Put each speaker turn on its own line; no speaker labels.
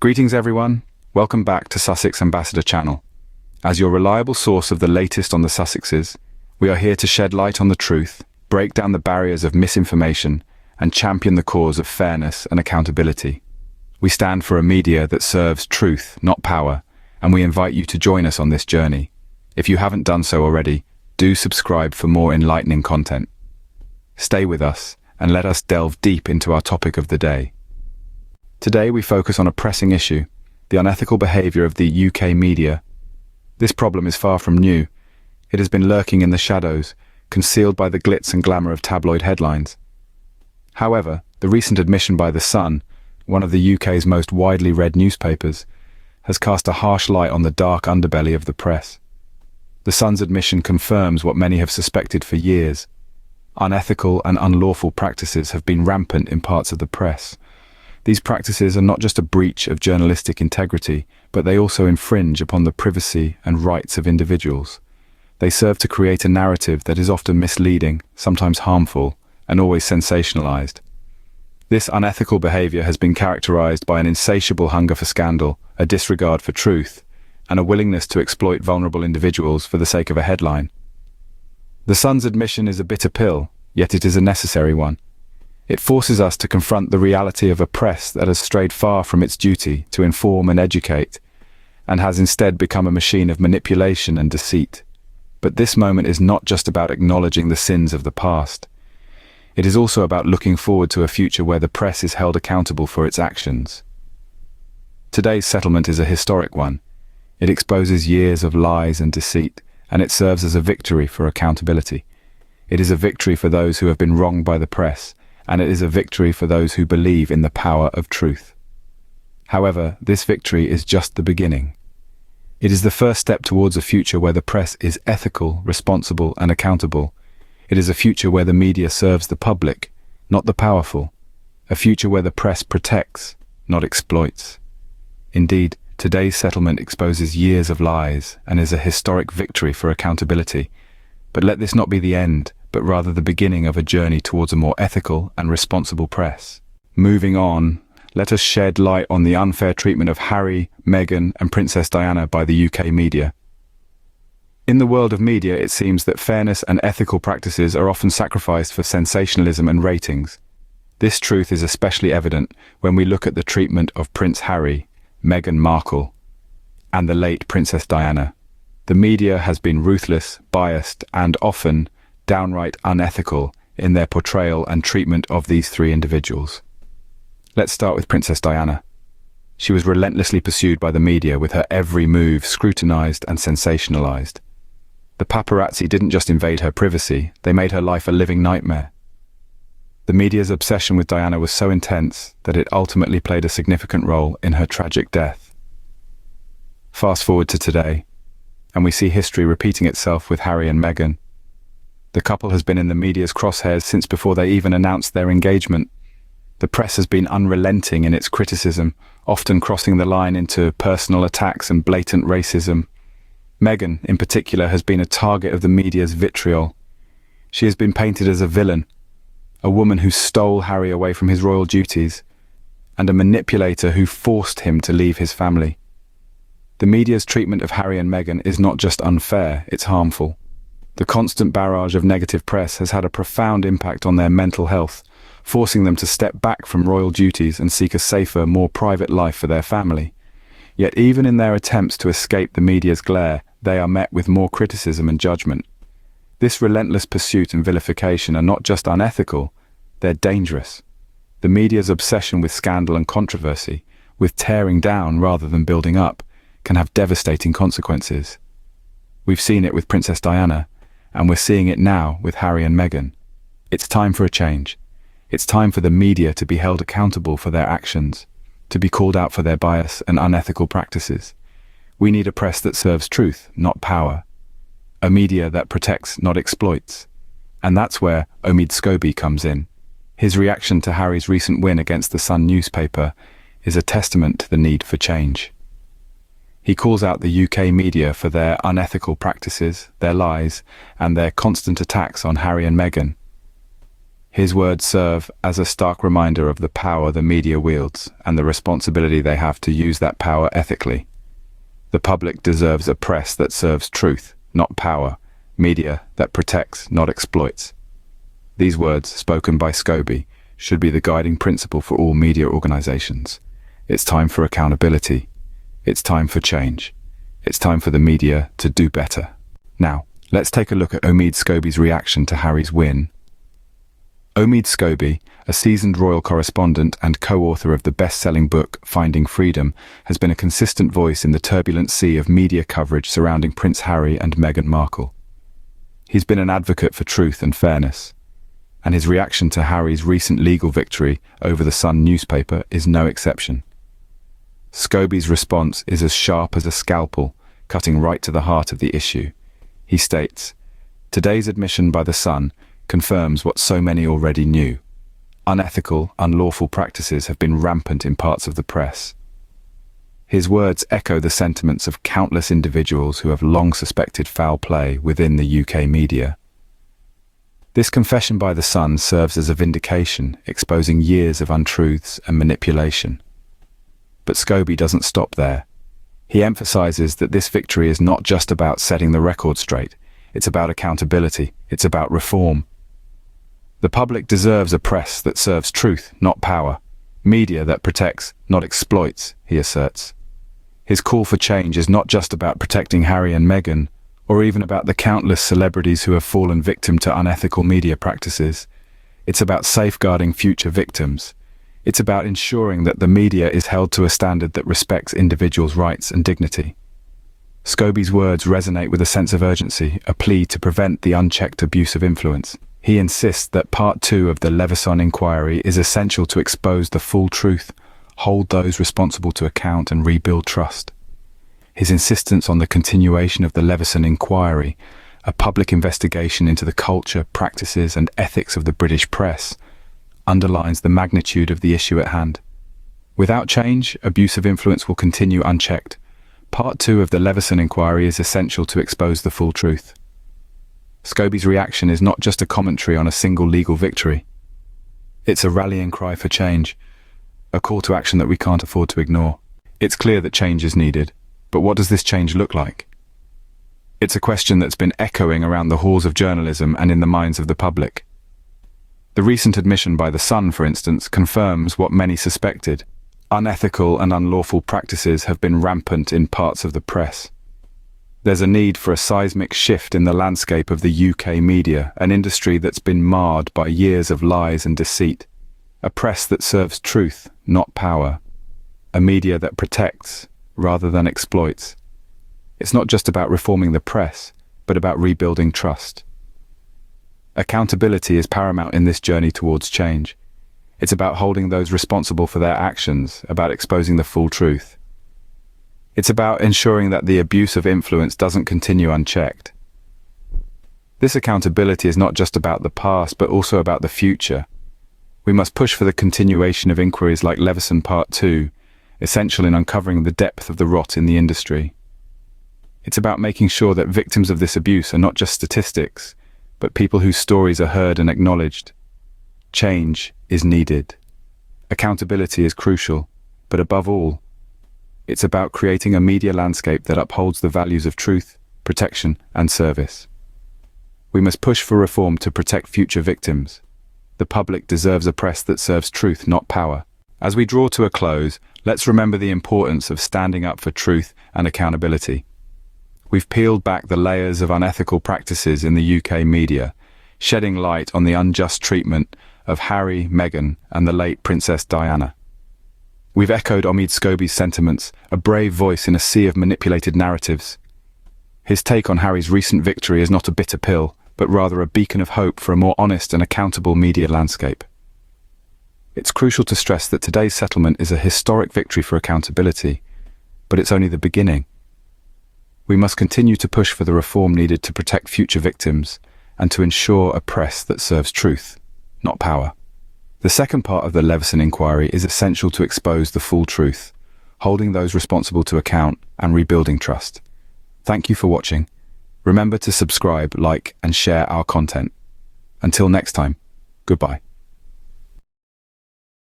Greetings everyone, welcome back to Sussex Ambassador channel. As your reliable source of the latest on the Sussexes, we are here to shed light on the truth, break down the barriers of misinformation, and champion the cause of fairness and accountability. We stand for a media that serves truth, not power, and we invite you to join us on this journey. If you haven't done so already, do subscribe for more enlightening content. Stay with us, and let us delve deep into our topic of the day. Today we focus on a pressing issue, the unethical behaviour of the UK media. This problem is far from new. It has been lurking in the shadows, concealed by the glitz and glamour of tabloid headlines. However, the recent admission by The Sun, one of the UK's most widely read newspapers, has cast a harsh light on the dark underbelly of the press. The Sun's admission confirms what many have suspected for years. Unethical and unlawful practices have been rampant in parts of the press. These practices are not just a breach of journalistic integrity, but they also infringe upon the privacy and rights of individuals. They serve to create a narrative that is often misleading, sometimes harmful, and always sensationalized. This unethical behavior has been characterized by an insatiable hunger for scandal, a disregard for truth, and a willingness to exploit vulnerable individuals for the sake of a headline. The Sun's admission is a bitter pill, yet it is a necessary one. It forces us to confront the reality of a press that has strayed far from its duty to inform and educate, and has instead become a machine of manipulation and deceit. But this moment is not just about acknowledging the sins of the past. It is also about looking forward to a future where the press is held accountable for its actions. Today's settlement is a historic one. It exposes years of lies and deceit, and it serves as a victory for accountability. It is a victory for those who have been wronged by the press, and it is a victory for those who believe in the power of truth. However, this victory is just the beginning. It is the first step towards a future where the press is ethical, responsible, and accountable. It is a future where the media serves the public, not the powerful. A future where the press protects, not exploits. Indeed, today's settlement exposes years of lies and is a historic victory for accountability. But let this not be the end, but rather the beginning of a journey towards a more ethical and responsible press. Moving on, let us shed light on the unfair treatment of Harry, Meghan, and Princess Diana by the UK media. In the world of media, it seems that fairness and ethical practices are often sacrificed for sensationalism and ratings. This truth is especially evident when we look at the treatment of Prince Harry, Meghan Markle, and the late Princess Diana. The media has been ruthless, biased, and often downright unethical in their portrayal and treatment of these three individuals. Let's start with Princess Diana. She was relentlessly pursued by the media, with her every move scrutinized and sensationalized. The paparazzi didn't just invade her privacy, they made her life a living nightmare. The media's obsession with Diana was so intense that it ultimately played a significant role in her tragic death. Fast forward to today, and we see history repeating itself with Harry and Meghan. The couple has been in the media's crosshairs since before they even announced their engagement. The press has been unrelenting in its criticism, often crossing the line into personal attacks and blatant racism. Meghan, in particular, has been a target of the media's vitriol. She has been painted as a villain, a woman who stole Harry away from his royal duties, and a manipulator who forced him to leave his family. The media's treatment of Harry and Meghan is not just unfair, it's harmful. The constant barrage of negative press has had a profound impact on their mental health, forcing them to step back from royal duties and seek a safer, more private life for their family. Yet even in their attempts to escape the media's glare, they are met with more criticism and judgment. This relentless pursuit and vilification are not just unethical, they're dangerous. The media's obsession with scandal and controversy, with tearing down rather than building up, can have devastating consequences. We've seen it with Princess Diana, and we're seeing it now with Harry and Meghan. It's time for a change. It's time for the media to be held accountable for their actions, to be called out for their bias and unethical practices. We need a press that serves truth, not power. A media that protects, not exploits. And that's where Omid Scobie comes in. His reaction to Harry's recent win against the Sun newspaper is a testament to the need for change. He calls out the UK media for their unethical practices, their lies, and their constant attacks on Harry and Meghan. His words serve as a stark reminder of the power the media wields and the responsibility they have to use that power ethically. The public deserves a press that serves truth, not power, media that protects, not exploits. These words, spoken by Scobie, should be the guiding principle for all media organizations. It's time for accountability. It's time for change. It's time for the media to do better. Now, let's take a look at Omid Scobie's reaction to Harry's win. Omid Scobie, a seasoned royal correspondent and co-author of the best-selling book Finding Freedom, has been a consistent voice in the turbulent sea of media coverage surrounding Prince Harry and Meghan Markle. He's been an advocate for truth and fairness, and his reaction to Harry's recent legal victory over the Sun newspaper is no exception. Scobie's response is as sharp as a scalpel, cutting right to the heart of the issue. He states, "Today's admission by the Sun confirms what so many already knew. Unethical, unlawful practices have been rampant in parts of the press." His words echo the sentiments of countless individuals who have long suspected foul play within the UK media. This confession by the Sun serves as a vindication, exposing years of untruths and manipulation. But Scobie doesn't stop there. He emphasizes that this victory is not just about setting the record straight. It's about accountability. It's about reform. The public deserves a press that serves truth, not power. Media that protects, not exploits, he asserts. His call for change is not just about protecting Harry and Meghan, or even about the countless celebrities who have fallen victim to unethical media practices. It's about safeguarding future victims. It's about ensuring that the media is held to a standard that respects individuals' rights and dignity. Scobie's words resonate with a sense of urgency, a plea to prevent the unchecked abuse of influence. He insists that Part 2 of the Leveson inquiry is essential to expose the full truth, hold those responsible to account, and rebuild trust. His insistence on the continuation of the Leveson inquiry, a public investigation into the culture, practices, and ethics of the British press, underlines the magnitude of the issue at hand. Without change, abuse of influence will continue unchecked. Part 2 of the Leveson inquiry is essential to expose the full truth. Scobie's reaction is not just a commentary on a single legal victory. It's a rallying cry for change, a call to action that we can't afford to ignore. It's clear that change is needed, but what does this change look like? It's a question that's been echoing around the halls of journalism and in the minds of the public. The recent admission by the Sun, for instance, confirms what many suspected. Unethical and unlawful practices have been rampant in parts of the press. There's a need for a seismic shift in the landscape of the UK media, an industry that's been marred by years of lies and deceit. A press that serves truth, not power. A media that protects, rather than exploits. It's not just about reforming the press, but about rebuilding trust. Accountability is paramount in this journey towards change. It's about holding those responsible for their actions, about exposing the full truth. It's about ensuring that the abuse of influence doesn't continue unchecked. This accountability is not just about the past, but also about the future. We must push for the continuation of inquiries like Leveson Part 2, essential in uncovering the depth of the rot in the industry. It's about making sure that victims of this abuse are not just statistics, but people whose stories are heard and acknowledged. Change is needed. Accountability is crucial, but above all, it's about creating a media landscape that upholds the values of truth, protection, and service. We must push for reform to protect future victims. The public deserves a press that serves truth, not power. As we draw to a close, let's remember the importance of standing up for truth and accountability. We've peeled back the layers of unethical practices in the UK media, shedding light on the unjust treatment of Harry, Meghan, and the late Princess Diana. We've echoed Omid Scobie's sentiments, a brave voice in a sea of manipulated narratives. His take on Harry's recent victory is not a bitter pill, but rather a beacon of hope for a more honest and accountable media landscape. It's crucial to stress that today's settlement is a historic victory for accountability, but it's only the beginning. We must continue to push for the reform needed to protect future victims and to ensure a press that serves truth, not power. The second part of the Leveson inquiry is essential to expose the full truth, holding those responsible to account and rebuilding trust. Thank you for watching. Remember to subscribe, like, and share our content. Until next time, Goodbye.